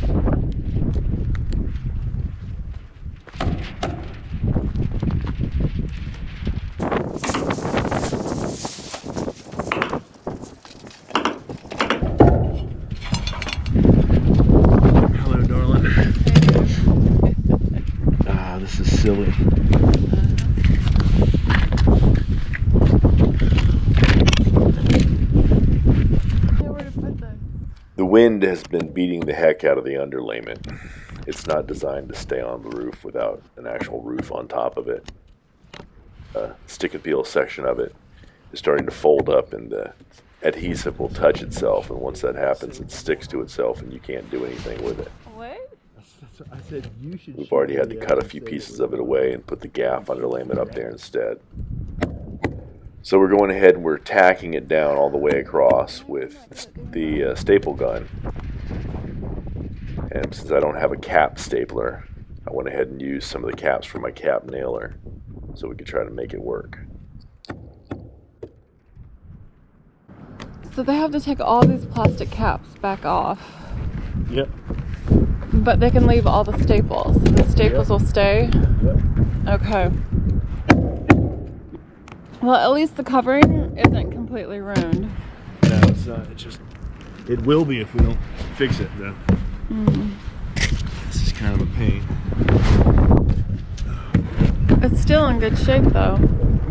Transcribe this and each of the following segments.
Hello, darling. Ah, this is silly. The wind has been beating the heck out of the underlayment. It's not designed to stay on the roof without an actual roof on top of it. Stick and peel section of it is starting to fold up and the adhesive will touch itself, and once that happens it sticks to itself and you can't do anything with it. What? I said you should. We've already had to cut a few pieces of it away and put the gaff underlayment up there instead. So we're going ahead and we're tacking it down all the way across with the staple gun. And since I don't have a cap stapler, I went ahead and used some of the caps from my cap nailer so we could try to make it work. So they have to take all these plastic caps back off. Yep. But they can leave all the staples. The staples will stay? Yep. Okay. Well, at least the covering isn't completely ruined. No, it's not. It just, it will be if we don't fix it, though. This is kind of a pain. It's still in good shape, though.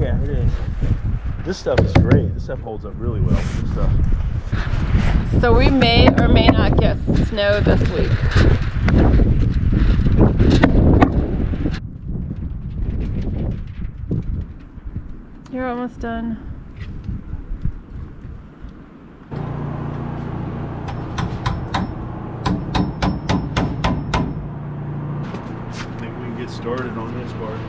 Yeah, it is. This stuff is great. This stuff holds up really well. This stuff. So we may or may not get snow this week. You're almost done. I think we can get started on this part.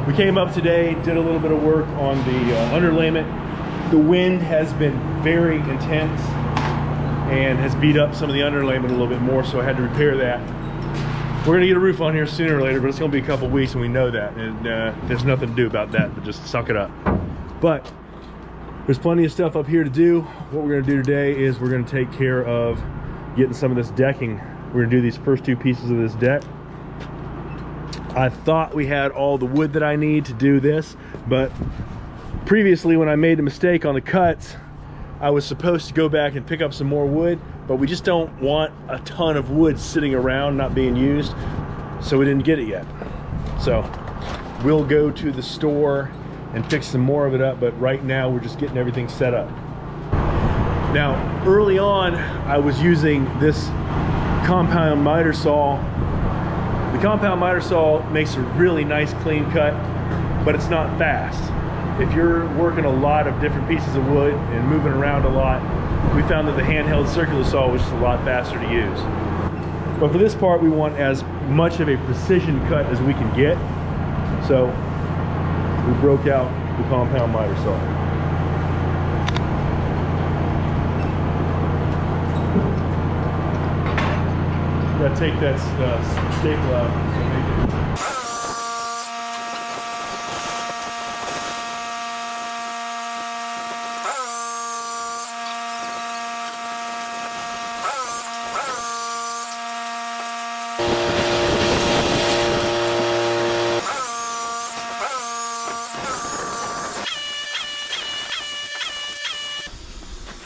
We came up today, did a little bit of work on the underlayment. The wind has been very intense and has beat up some of the underlayment a little bit more, so I had to repair that. We're gonna get a roof on here sooner or later, but it's gonna be a couple weeks and we know that, and there's nothing to do about that, but just suck it up. But there's plenty of stuff up here to do. What we're gonna do today is we're gonna take care of getting some of this decking. We're gonna do these first two pieces of this deck. I thought we had all the wood that I need to do this, but previously when I made a mistake on the cuts, I was supposed to go back and pick up some more wood, but we just don't want a ton of wood sitting around not being used, so we didn't get it yet. So we'll go to the store and pick some more of it up, but right now we're just getting everything set up. Now, early on, I was using this compound miter saw. The compound miter saw makes a really nice clean cut, but it's not fast. If you're working a lot of different pieces of wood and moving around a lot, we found that the handheld circular saw was just a lot faster to use. But for this part, we want as much of a precision cut as we can get. So we broke out the compound miter saw. Gotta take that staple out.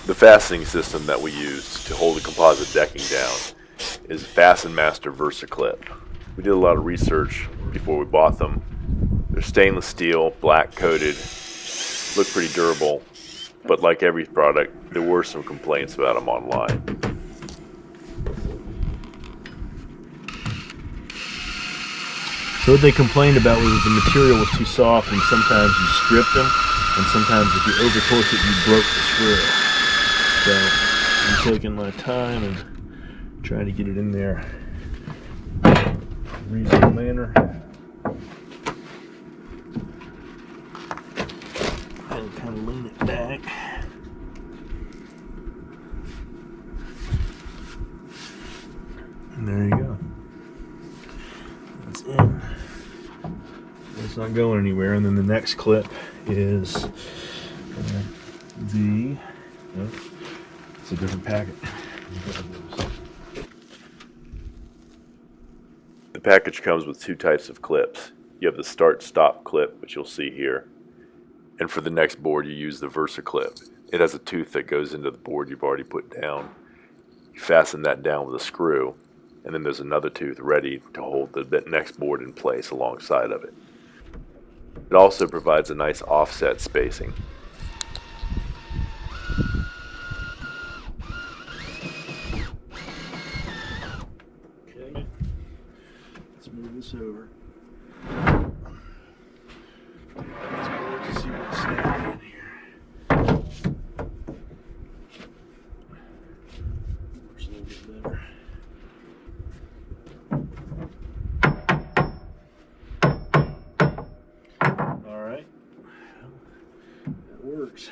The fastening system that we used to hold the composite decking down is Fasten Master VersaClip. We did a lot of research before we bought them. They're stainless steel, black coated, look pretty durable, but like every product, there were some complaints about them online. So what they complained about was that the material was too soft, and sometimes you stripped them, and sometimes if you over-torqued it, you broke the screw. So I'm taking my time and trying to get it in there in a reasonable manner. And kind of lean it back. And there you go. That's in. It's not going anywhere. And then the next clip is it's a different packet. The package comes with two types of clips. You have the start-stop clip, which you'll see here. And for the next board, you use the Versa clip. It has a tooth that goes into the board you've already put down. You fasten that down with a screw, and then there's another tooth ready to hold the next board in place alongside of it. It also provides a nice offset spacing. Okay, let's move this over. Let's board to see what's snapping in here. Works a little bit better. Alright, that works.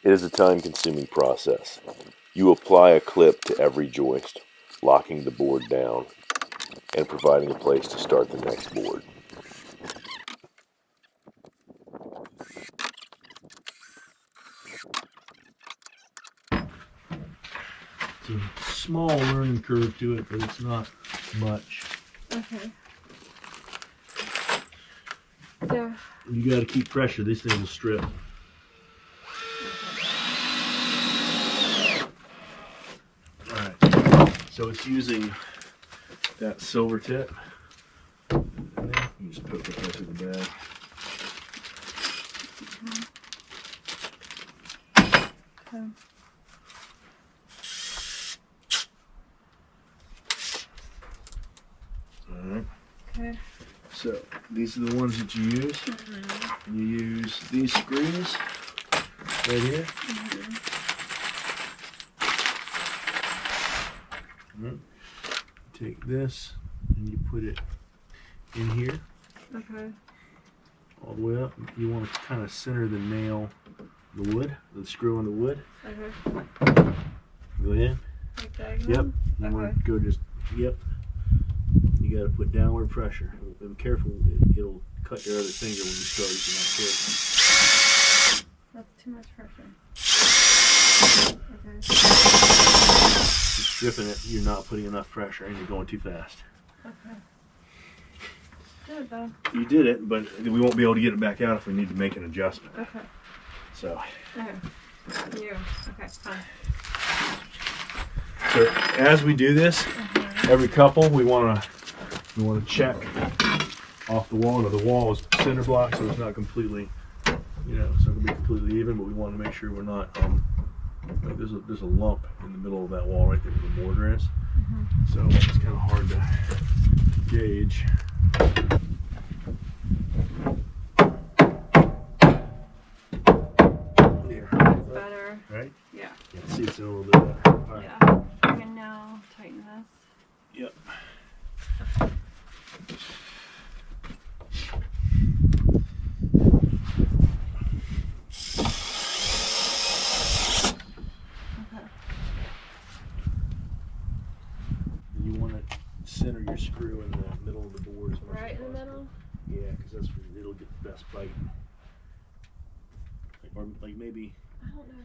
It is a time-consuming process. You apply a clip to every joist, locking the board down and providing a place to start the next board. It's a small learning curve to it, but it's not much. Okay. Yeah. You got to keep pressure. These things will strip. So it's using that silver tip, and then you just poke it right through the bag. Okay. Alright. Okay. So these are the ones that you use. Mm-hmm. And you use these screws right here. Mm-hmm. Take this and you put it in here. Okay. All the way up. You want to kind of center the nail, the wood, the screw on the wood. Okay. Go in. Like diagonal? Yep. You Okay. want to go just, yep. You got to put downward pressure. And be careful, it'll cut your other finger when you start if you're not careful. That's too much pressure. Okay. Stripping it, you're not putting enough pressure and you're going too fast. Okay. Good though. You did it, but we won't be able to get it back out if we need to make an adjustment. Okay. So. Okay. You. Okay, fine. So as we do this, every couple we want to check off the wall. Now the wall is center block, so it's not completely, it's not going to be completely even, but we want to make sure we're not. Like there's a lump in the middle of that wall right there where the mortar is. Mm-hmm. So it's kind of hard to gauge. There. That's better. Right? Yeah. Yeah, see, it's a little bit better. All right. Yeah. I can now tighten this. Yep. Center your screw in the middle of the board as much Right as in the possible. middle? Yeah, because that's where it'll get the best bite. Or like maybe. I don't know.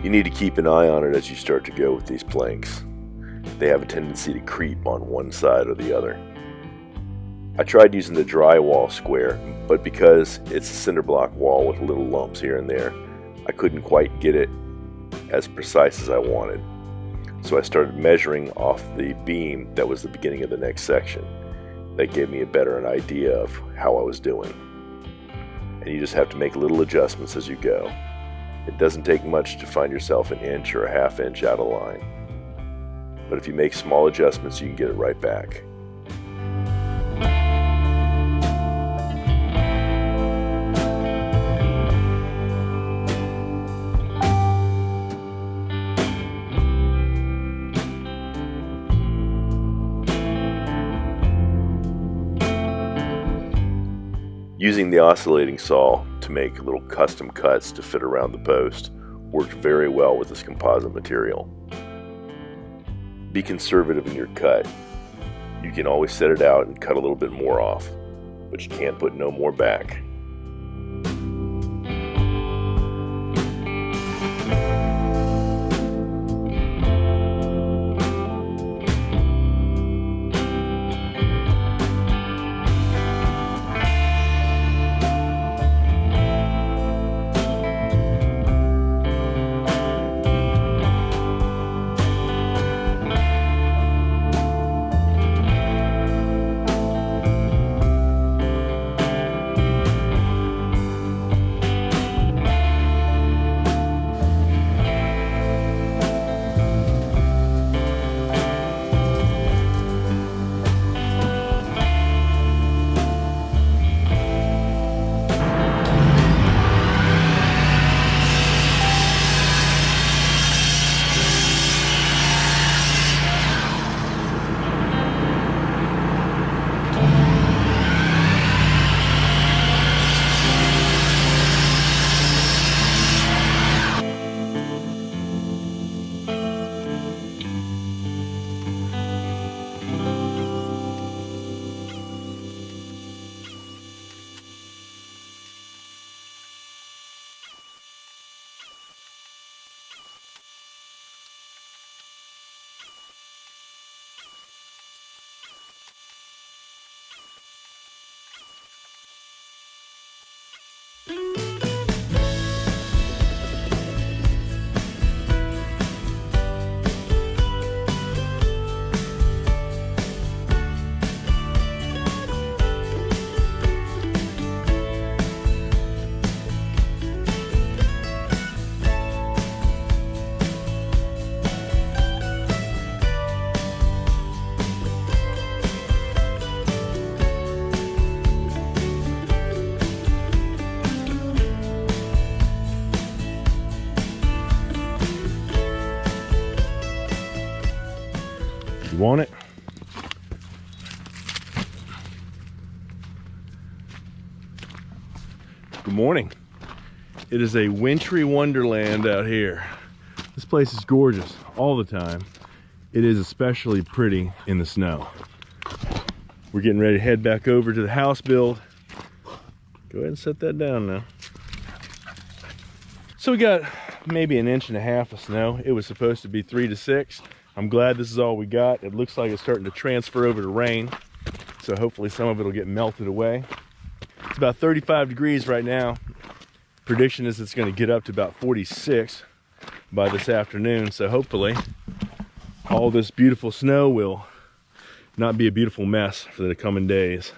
You need to keep an eye on it as you start to go with these planks. They have a tendency to creep on one side or the other. I tried using the drywall square, but because it's a cinder block wall with little lumps here and there, I couldn't quite get it as precise as I wanted. So I started measuring off the beam that was the beginning of the next section. That gave me a better idea of how I was doing. And you just have to make little adjustments as you go. It doesn't take much to find yourself an inch or a half inch out of line. But if you make small adjustments, you can get it right back. Using the oscillating saw to make little custom cuts to fit around the post worked very well with this composite material. Be conservative in your cut. You can always set it out and cut a little bit more off, but you can't put no more back. You want it? Good morning. It is a wintry wonderland out here. This place is gorgeous all the time. It is especially pretty in the snow. We're getting ready to head back over to the house build. Go ahead and set that down now. So we got maybe 1.5 inches of snow. It was supposed to be 3 to 6. I'm glad this is all we got. It looks like it's starting to transfer over to rain. So hopefully some of it will get melted away. It's about 35 degrees right now. Prediction is it's going to get up to about 46 by this afternoon. So hopefully all this beautiful snow will not be a beautiful mess for the coming days.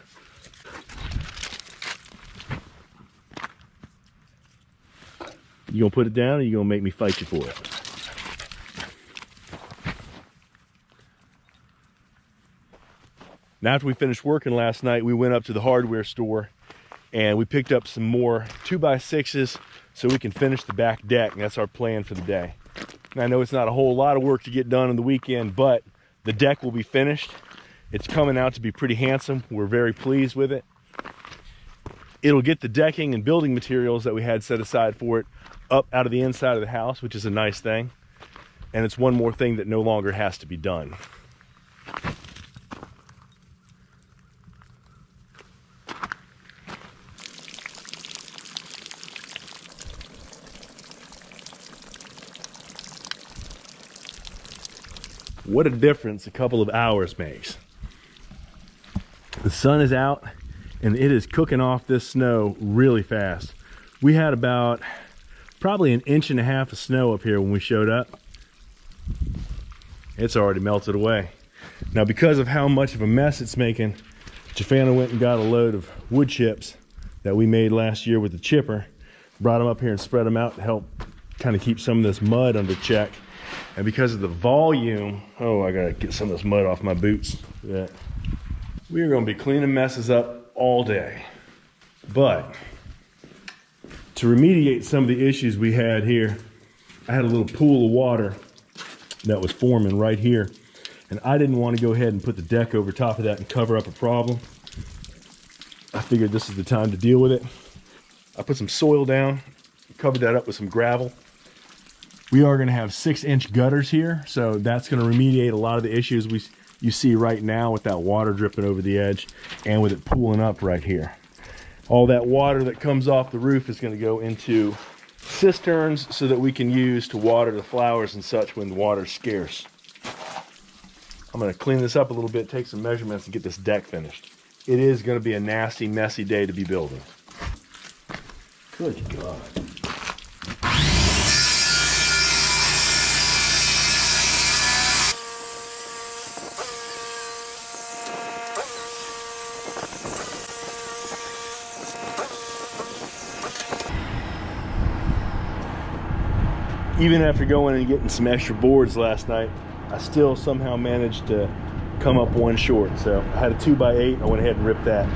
You gonna put it down or you gonna make me fight you for it? Now after we finished working last night, we went up to the hardware store and we picked up some more 2x6s so we can finish the back deck, and that's our plan for the day. And I know it's not a whole lot of work to get done on the weekend, but the deck will be finished. It's coming out to be pretty handsome. We're very pleased with it. It'll get the decking and building materials that we had set aside for it up out of the inside of the house, which is a nice thing. And it's one more thing that no longer has to be done. What a difference a couple of hours makes. The sun is out and it is cooking off this snow really fast. We had about probably 1.5 inches of snow up here when we showed up. It's already melted away. Now, because of how much of a mess it's making, Jafana went and got a load of wood chips that we made last year with the chipper, brought them up here and spread them out to help kind of keep some of this mud under check. And because of the volume, oh, I gotta get some of this mud off my boots. Yeah. We are gonna be cleaning messes up all day. But to remediate some of the issues we had here, I had a little pool of water that was forming right here. And I didn't want to go ahead and put the deck over top of that and cover up a problem. I figured this is the time to deal with it. I put some soil down, covered that up with some gravel. We are going to have 6-inch gutters here, so that's going to remediate a lot of the issues you see right now with that water dripping over the edge and with it pooling up right here. All that water that comes off the roof is going to go into cisterns so that we can use to water the flowers and such when the water's scarce. I'm going to clean this up a little bit, take some measurements, and get this deck finished. It is going to be a nasty, messy day to be building. Good God. Even after going and getting some extra boards last night, I still somehow managed to come up one short. So I had a 2x8, I went ahead and ripped that.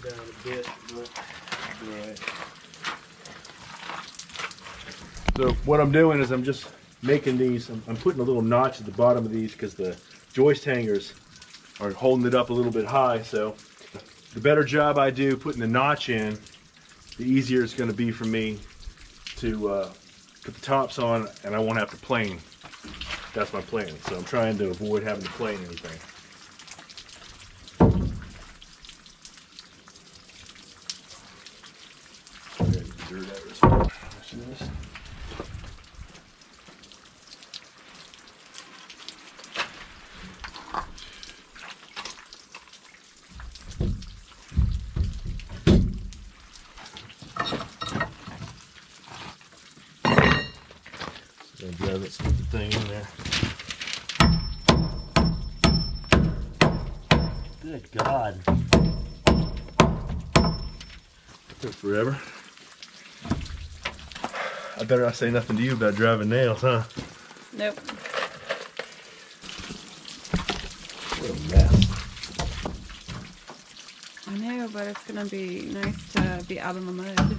Down a bit, but right. So what I'm doing is I'm just making these, I'm putting a little notch at the bottom of these because the joist hangers are holding it up a little bit high. So the better job I do putting the notch in, the easier it's going to be for me to put the tops on, and I won't have to plane. That's my plan. So I'm trying to avoid having to plane anything. Let's get the thing in there. Good God. That took forever. I better not say nothing to you about driving nails, huh? Nope. What a mess. I know, but it's gonna be nice to be out in the mud.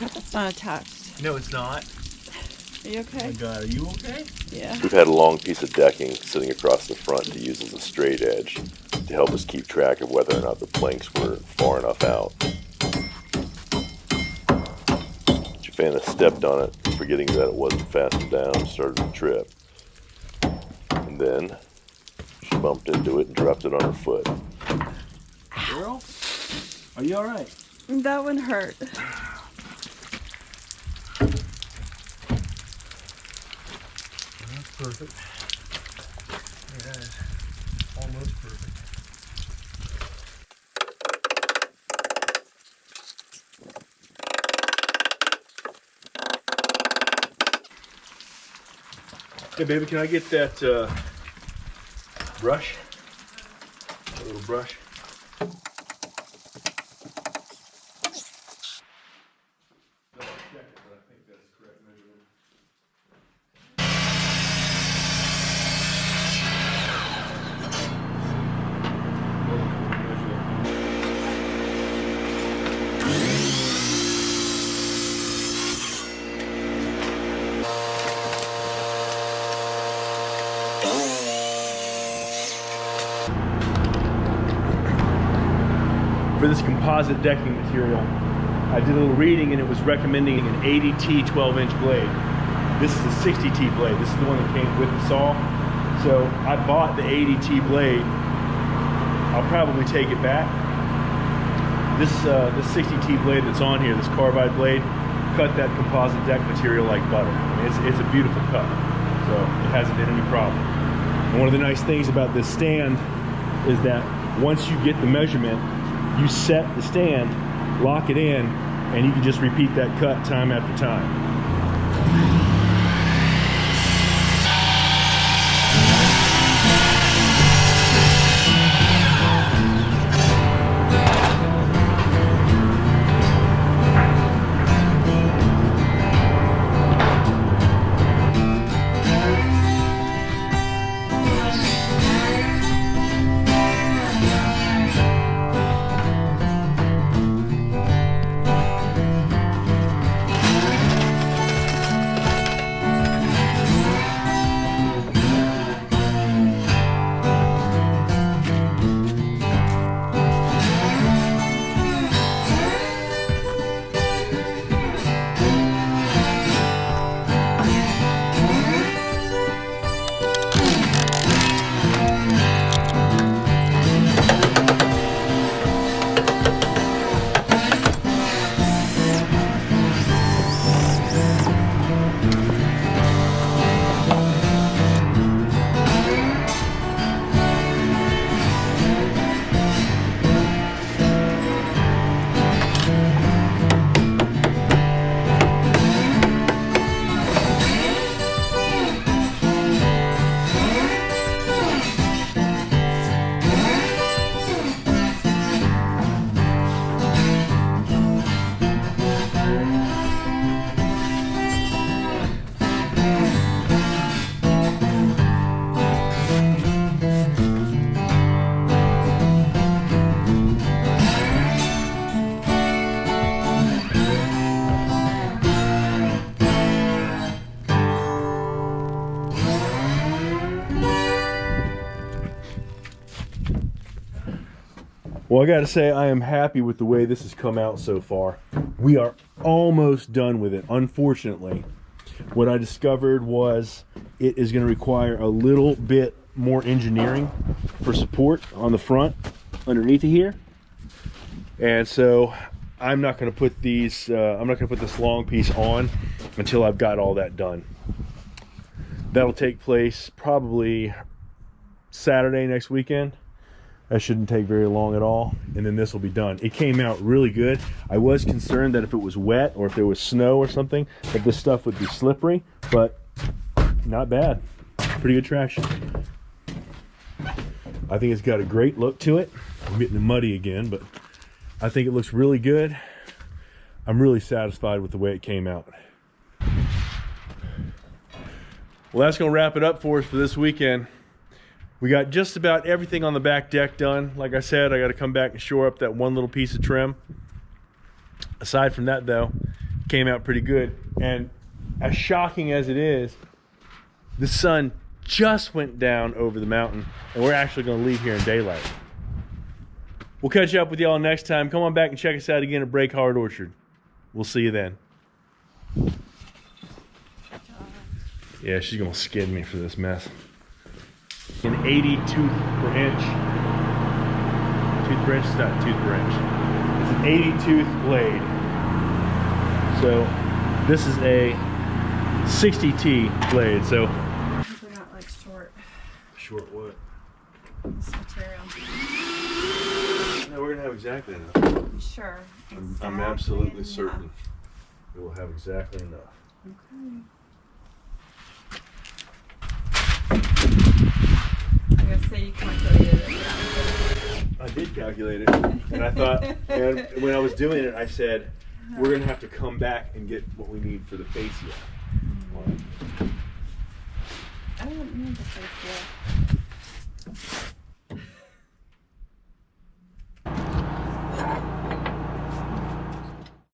It's not attached. No, it's not. Are you okay? Oh my God, are you okay? Yeah. We've had a long piece of decking sitting across the front to use as a straight edge to help us keep track of whether or not the planks were far enough out. Jafana stepped on it, forgetting that it wasn't fastened down, and started to trip. And then she bumped into it and dropped it on her foot. Girl, are you all right? That one hurt. That's perfect. Yeah, it's almost perfect. Hey baby, can I get that brush? A little brush. For this composite decking material, I did a little reading and it was recommending an 80T 12-inch blade. This is a 60T blade. This is the one that came with the saw. So I bought the 80T blade. I'll probably take it back. This 60T blade that's on here, this carbide blade, cut that composite deck material like butter. I mean, it's a beautiful cut. So it hasn't been any problem. And one of the nice things about this stand is that once you get the measurement, you set the stand, lock it in, and you can just repeat that cut time after time. Well, I gotta say, I am happy with the way this has come out so far. We are almost done with it. Unfortunately, what I discovered was it is going to require a little bit more engineering for support on the front underneath of here. And so I'm not going to put these, I'm not going to put this long piece on until I've got all that done. That'll take place probably Saturday next weekend. That shouldn't take very long at all, and then this will be done. It came out really good. I was concerned that if it was wet or if there was snow or something, that this stuff would be slippery, but not bad. Pretty good traction. I think it's got a great look to it. I'm getting muddy again, but I think it looks really good. I'm really satisfied with the way it came out. Well, that's gonna wrap it up for us for this weekend. We got just about everything on the back deck done. Like I said, I got to come back and shore up that one little piece of trim. Aside from that though, came out pretty good. And as shocking as it is, the sun just went down over the mountain and we're actually going to leave here in daylight. We'll catch up with y'all next time. Come on back and check us out again at Break Hard Orchard. We'll see you then. Yeah, she's going to skid me for this mess. An 80 tooth per inch. Tooth per inch? It's not tooth per inch. It's an 80 tooth blade. So this is a 60T blade. So They're not like short. Short what? This material. No, we're gonna have exactly enough. Sure. I'm absolutely certain we will have exactly enough. Okay. did calculate it, and I thought, and when I was doing it, I said, we're gonna have to come back and get what we need for the fascia. I don't need the fascia.